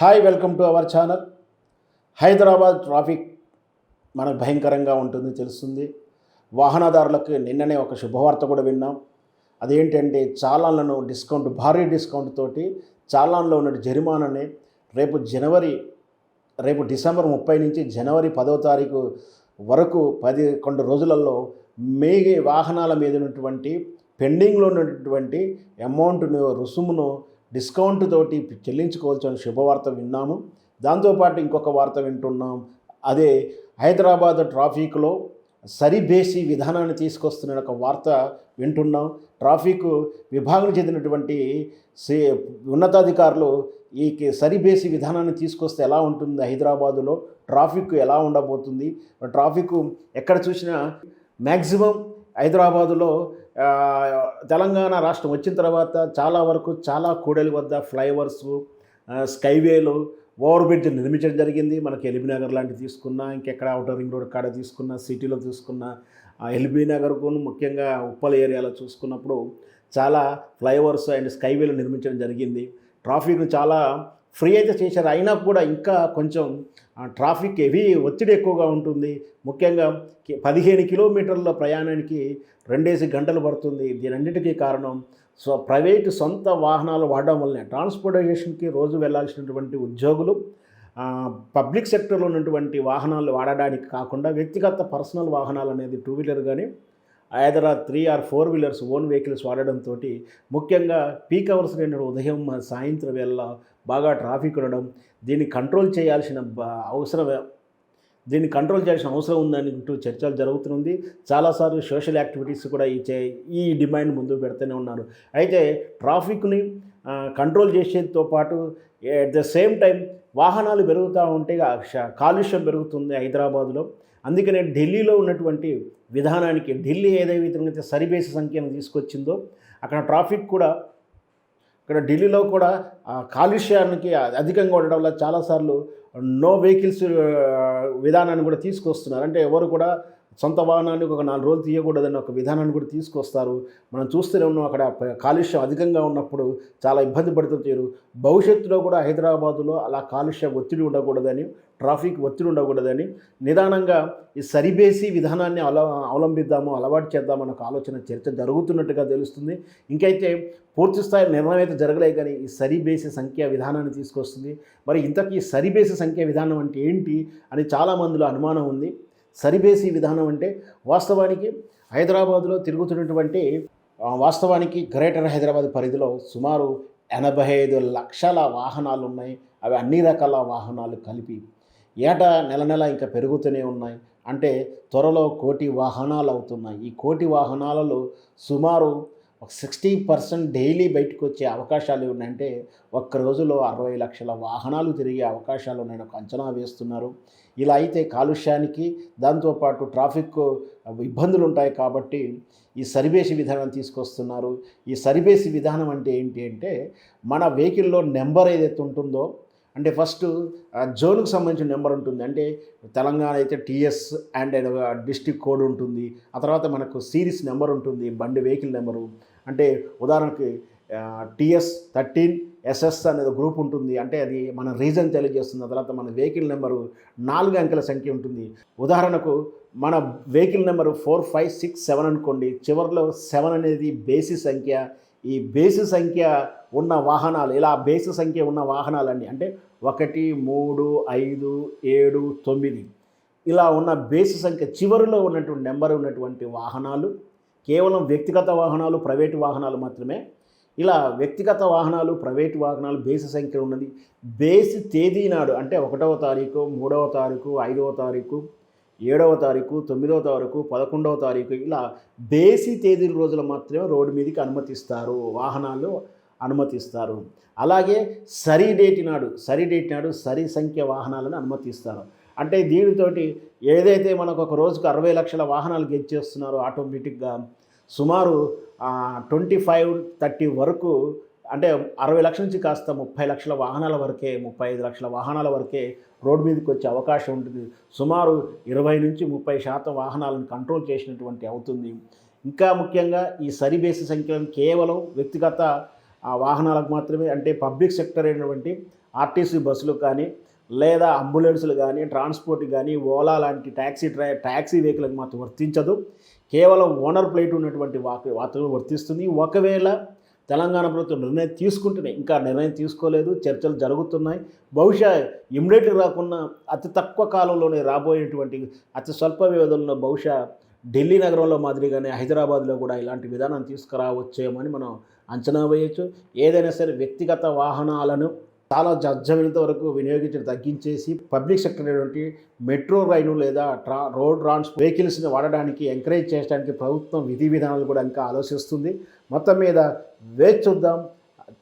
Hi, welcome to our channel. Hyderabad traffic మనకు భయంకరంగా ఉంటుంది తెలుస్తుంది. వాహనదారులకు నిన్ననే ఒక శుభవార్త కూడా విన్నాం. అదేంటంటే చాలాన్లను భారీ డిస్కౌంట్ తోటి చాలాన్లో ఉన్న జరిమానాని రేపు డిసెంబర్ 30 నుంచి జనవరి 10వ తారీఖు వరకు 11 రోజులలో మే వాహనాల మీద ఉన్నటువంటి పెండింగ్లో ఉన్నటువంటి అమౌంట్ను రుసుమును డిస్కౌంట్ తోటి చెల్లించుకోవాల్సిన శుభవార్త విన్నాము. దాంతోపాటు ఇంకొక వార్త వింటున్నాం. అదే హైదరాబాద్ ట్రాఫిక్లో సరిబేసి విధానాన్ని తీసుకొస్తున్న ఒక వార్త వింటున్నాం. ట్రాఫిక్ విభాగం చెందినటువంటి ఉన్నతాధికారులు ఈ సరిబేసి విధానాన్ని తీసుకొస్తే ఎలా ఉంటుంది, హైదరాబాదులో ట్రాఫిక్ ఎలా ఉండబోతుంది, ట్రాఫిక్ ఎక్కడ చూసినా మ్యాక్సిమం హైదరాబాదులో తెలంగాణ రాష్ట్రం వచ్చిన తర్వాత చాలా వరకు చాలా కూడలి వద్ద ఫ్లైఓవర్స్, స్కైవేలు, ఓవర్ బ్రిడ్జ్ నిర్మించడం జరిగింది. మనకి ఎల్బీ నగర్ లాంటివి తీసుకున్నా, ఇంకెక్కడ అవుటర్ రింగ్ రోడ్ కాడ తీసుకున్నా, సిటీలో తీసుకున్నా, ఎల్బీ నగర్కు ముఖ్యంగా ఉప్పల్ ఏరియాలో చూసుకున్నప్పుడు చాలా ఫ్లైఓవర్స్ అండ్ స్కైవేలు నిర్మించడం జరిగింది. ట్రాఫిక్ను చాలా ఫ్రీ అయితే చేశారు. అయినా కూడా ఇంకా కొంచెం ట్రాఫిక్ హెవీ ఒత్తిడి ఎక్కువగా ఉంటుంది. ముఖ్యంగా 15 కిలోమీటర్ల ప్రయాణానికి 2 గంటలు పడుతుంది. దీనన్నిటికీ కారణం ప్రైవేటు సొంత వాహనాలు వాడడం వల్లనే. ట్రాన్స్పోర్టేషన్కి రోజు వెళ్ళాల్సినటువంటి ఉద్యోగులు పబ్లిక్ సెక్టర్లో ఉన్నటువంటి వాహనాలు వాడడానికి కాకుండా వ్యక్తిగత పర్సనల్ వాహనాలు అనేది 2 వీలర్ కానీ either 3 or 4 wheelers own vehicles వాడడంతో ముఖ్యంగా పీక్ అవర్స్ ఉదయం సాయంత్రం వేళ బాగా ట్రాఫిక్ ఉండడం, దీన్ని కంట్రోల్ చేయాల్సిన అవసరం ఉందని చర్చలు జరుగుతుంది. చాలాసార్లు సోషల్ యాక్టివిటీస్ కూడా ఈ డిమాండ్ ముందు పెడుతూనే ఉన్నారు. అయితే ట్రాఫిక్ని కంట్రోల్ చేసేతో పాటు ఎట్ ద సేమ్ టైం వాహనాలు పెరుగుతూ ఉంటే కాలుష్యం పెరుగుతుంది హైదరాబాదులో. అందుకనే ఢిల్లీలో ఉన్నటువంటి విధానానికి, ఢిల్లీ ఏదైతే సరిబేసి సంఖ్యను తీసుకొచ్చిందో అక్కడ ట్రాఫిక్ కూడా, ఇక్కడ ఢిల్లీలో కూడా కాలుష్యానికి అధికంగా ఉండడం వల్ల చాలాసార్లు నో వెహికల్స్ విధానాన్ని కూడా తీసుకొస్తున్నారు. అంటే ఎవరు కూడా సొంత వాహనాన్ని ఒక 4 రోజులు తీయకూడదని ఒక విధానాన్ని కూడా తీసుకొస్తారు. మనం చూస్తూనే ఉన్నాం. అక్కడ కాలుష్యం అధికంగా ఉన్నప్పుడు చాలా ఇబ్బంది పడుతుంటారు. భవిష్యత్తులో కూడా హైదరాబాదులో అలా కాలుష్య ఒత్తిడి ఉండకూడదని, ట్రాఫిక్ ఒత్తిడి ఉండకూడదని నిదానంగా ఈ సరిబేసి విధానాన్ని అవలంబిద్దాము, అలవాటు చేద్దామన్న ఒక చర్చ జరుగుతున్నట్టుగా తెలుస్తుంది. ఇంకైతే పూర్తి స్థాయి నిర్ణయం అయితే జరగలే, కానీ ఈ సరిబేసి సంఖ్య విధానాన్ని తీసుకొస్తుంది. మరి ఇంతకీ సరిబేసి సంఖ్య విధానం అంటే ఏంటి అని చాలామందిలో అనుమానం ఉంది. సరిబేసి విధానం అంటే వాస్తవానికి హైదరాబాదులో తిరుగుతున్నటువంటి వాస్తవానికి గ్రేటర్ హైదరాబాద్ పరిధిలో సుమారు 85 లక్షల వాహనాలు ఉన్నాయి. అవి అన్ని రకాల వాహనాలు కలిపి ఏటా నెల ఇంకా పెరుగుతూనే ఉన్నాయి. అంటే త్వరలో 1 కోటి వాహనాలు అవుతున్నాయి. ఈ 1 కోటి వాహనాలలో సుమారు 60% డైలీ బయటకు వచ్చే అవకాశాలు ఉన్నాయంటే ఒక్క రోజులో 60 లక్షల వాహనాలు తిరిగే అవకాశాలు ఉన్నాయని ఒక అంచనా వేస్తున్నారు. ఇలా అయితే కాలుష్యానికి, దాంతోపాటు ట్రాఫిక్ ఇబ్బందులు ఉంటాయి. కాబట్టి ఈ సరిబేసి విధానం తీసుకొస్తున్నారు. ఈ సరిబేసి విధానం అంటే ఏంటి అంటే, మన వెహికల్లో నెంబర్ ఏదైతే ఉంటుందో, అంటే ఫస్ట్ జోన్కి సంబంధించిన నెంబర్ ఉంటుంది. అంటే తెలంగాణ అయితే టీఎస్ అండ్ డిస్ట్రిక్ట్ కోడ్ ఉంటుంది. ఆ తర్వాత మనకు సిరీస్ నెంబర్ ఉంటుంది, బండి వెహికల్ నెంబరు. అంటే ఉదాహరణకి టీఎస్ 13 SS అనేది గ్రూప్ ఉంటుంది. అంటే అది మన రీజన్ తెలియజేస్తుంది. ఆ తర్వాత మన వెహికల్ నెంబరు 4 అంకెల సంఖ్య ఉంటుంది. ఉదాహరణకు మన వెహికల్ నెంబరు 4, 5, 6, 7 అనుకోండి. చివరిలో 7 అనేది బేసి సంఖ్య. ఈ బేసి సంఖ్య ఉన్న వాహనాలు, ఇలా బేసి సంఖ్య ఉన్న వాహనాలన్నీ అంటే 1, 3, 5, 7, 9 ఇలా ఉన్న బేసి సంఖ్య చివరిలో ఉన్నటువంటి నెంబర్ ఉన్నటువంటి వాహనాలు కేవలం వ్యక్తిగత వాహనాలు, ప్రైవేటు వాహనాలు మాత్రమే. ఇలా వ్యక్తిగత వాహనాలు, ప్రైవేటు వాహనాలు బేసి సంఖ్య ఉన్నది. బేసి తేదీ నాడు అంటే 1వ తారీఖు, 3వ తారీఖు, 5వ తారీఖు, 7వ తారీఖు, 9వ తారీఖు, 11వ తారీఖు ఇలా బేసి తేదీల రోజులు మాత్రమే రోడ్డు మీదకి అనుమతిస్తారు, వాహనాలు అనుమతిస్తారు. అలాగే సరి డేట్ నాడు సరి సంఖ్య వాహనాలను అనుమతిస్తారు. అంటే దీనితోటి ఏదైతే మనకు ఒక రోజుకు 60 లక్షల వాహనాలు గెలిచేస్తున్నారో ఆటోమేటిక్గా సుమారు 25-30 వరకు, అంటే 60 లక్షల నుంచి కాస్త 30 లక్షల వాహనాల వరకే, 35 లక్షల వాహనాల వరకే రోడ్డు మీదకి వచ్చే అవకాశం ఉంటుంది. సుమారు 20-30% వాహనాలను కంట్రోల్ చేసినటువంటి అవుతుంది. ఇంకా ముఖ్యంగా ఈ సరిబేసి సంఖ్యలను కేవలం వ్యక్తిగత వాహనాలకు మాత్రమే, అంటే పబ్లిక్ సెక్టర్ అయినటువంటి ఆర్టీసీ బస్సులు కానీ లేదా అంబులెన్సులు కానీ ట్రాన్స్పోర్ట్ కానీ ఓలా లాంటి ట్యాక్సీ వెహికల్కి మాత్రం వర్తించదు. కేవలం ఓనర్ ప్లేట్ ఉన్నటువంటి వాటికి వర్తిస్తుంది. ఒకవేళ తెలంగాణ ప్రభుత్వం నిర్ణయం తీసుకుంటేనే, ఇంకా నిర్ణయం తీసుకోలేదు, చర్చలు జరుగుతున్నాయి. బహుశా ఇమ్మీడియట్గా రాకుండా అతి తక్కువ కాలంలోనే రాబోయేటువంటి అతి స్వల్ప వ్యవధిలో బహుశా ఢిల్లీ నగరంలో మాదిరిగానే హైదరాబాద్లో కూడా ఇలాంటి విధానం తీసుకురావచ్చేమని మనం అంచనా వేయచ్చు. ఏదైనా సరే వ్యక్తిగత వాహనాలను చాలా జడ్జమెంత వరకు వినియోగించడం తగ్గించేసి పబ్లిక్ సెక్టర్ అయినటువంటి మెట్రో రైలు లేదా రోడ్ వెహికల్స్ని వాడడానికి ఎంకరేజ్ చేయడానికి ప్రభుత్వం విధి విధానాలు కూడా ఇంకా ఆలోచిస్తుంది. మొత్తం మీద వేచి చూద్దాం.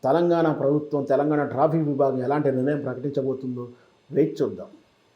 తెలంగాణ ప్రభుత్వం, తెలంగాణ ట్రాఫిక్ విభాగం ఎలాంటి నిర్ణయం ప్రకటించబోతుందో వేచి చూద్దాం.